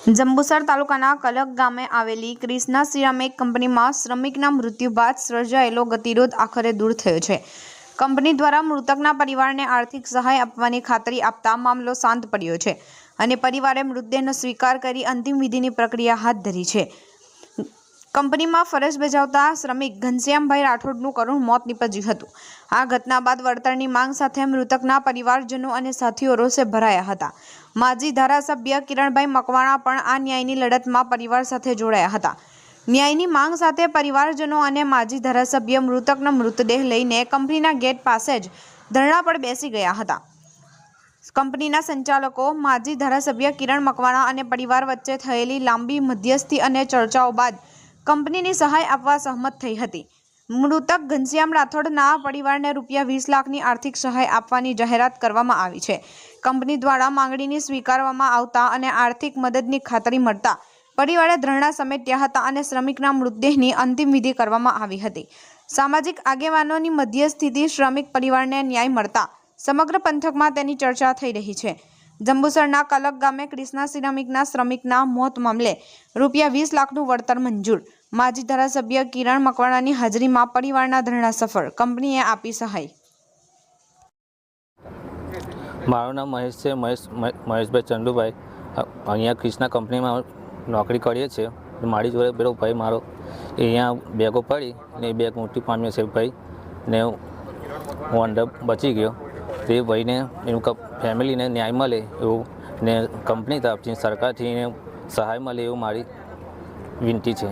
જંબુસર તાલુકાના કલક ગામે આવેલી ક્રિષ્ના સિરામિક કંપનીમાં શ્રમિકના મૃત્યુ બાદ સર્જાયેલો ગતિરોધ આખરે દૂર થયો છે। કંપની દ્વારા મૃતકના પરિવારને આર્થિક સહાય આપવાની ખાતરી આપતા મામલો શાંત પડ્યો છે અને પરિવારે મૃતદેહનો સ્વીકાર કરી અંતિમ વિધિની પ્રક્રિયા હાથ ધરી છે। કંપનીમાં ફરજ બજાવતા શ્રમિક ઘનશ્યામભાઈ રાઠોડનું કરુણ મોત નીપજ્યું હતું। આ ઘટના બાદ વળતરની માંગ સાથે મૃતકના પરિવારજનો અને સાથીઓ રોષે ભરાયા હતા। માજી ધારાસભ્ય કિરણભાઈ મકવાણા પણ આ ન્યાયની લડતમાં પરિવાર સાથે જોડાયા હતા। ન્યાયની માંગ સાથે પરિવારજનો અને માજી ધારાસભ્ય મૃતકનો મૃતદેહ લઈને કંપનીના ગેટ પાસે જ ધરણા પર બેસી ગયા હતા। કંપનીના સંચાલકો, માજી ધારાસભ્ય કિરણ મકવાણા અને પરિવાર વચ્ચે થયેલી લાંબી મધ્યસ્થી અને ચર્ચાઓ બાદ કંપનીની સહાય આપવા સહમત થઈ હતી। મૃતક ઘનશ્યામ રાઠોડના પરિવારને ₹20 લાખની આર્થિક સહાય આપવાની જાહેરાત કરવામાં આવી છે। કંપની દ્વારા માંગણીની સ્વીકારવામાં આવતા અને આર્થિક મદદની ખાતરી મળતા પરિવારે ધરણા સમેટ્યા હતા અને શ્રમિકના મૃતદેહની અંતિમ વિધિ કરવામાં આવી હતી। સામાજિક આગેવાનોની મધ્યસ્થીથી શ્રમિક પરિવારને ન્યાય મળતા સમગ્ર પંથકમાં તેની ચર્ચા થઈ રહી છે। જંબુસરના કલક ગામે ક્રિષ્ના સિરામિકના શ્રમિકના મોત મામલે ₹20 લાખનું વળતર મંજૂર। માજી ધારાસભ્ય કિરણ મકવાણાની હાજરીમાં પરિવારના ધરણા સફળ, કંપનીએ આપી સહાય। મારું નામ મહેશ છે, મહેશભાઈ ચંદુભાઈ। અહીંયા ક્રિષ્ના કંપનીમાં નોકરી કરીએ છીએ। મારી જોડે પેલો ભાઈ મારો અહીંયા બેગો પડી ને એ બેગ મોટી પામ્યો છે ભાઈ ને હું અંદર બચી ગયો। તે ભાઈને એનું ફેમિલીને ન્યાય મળે એવું ને કંપની તરફથી સરકારથી સહાય મળે એવું મારી વિનંતી છે।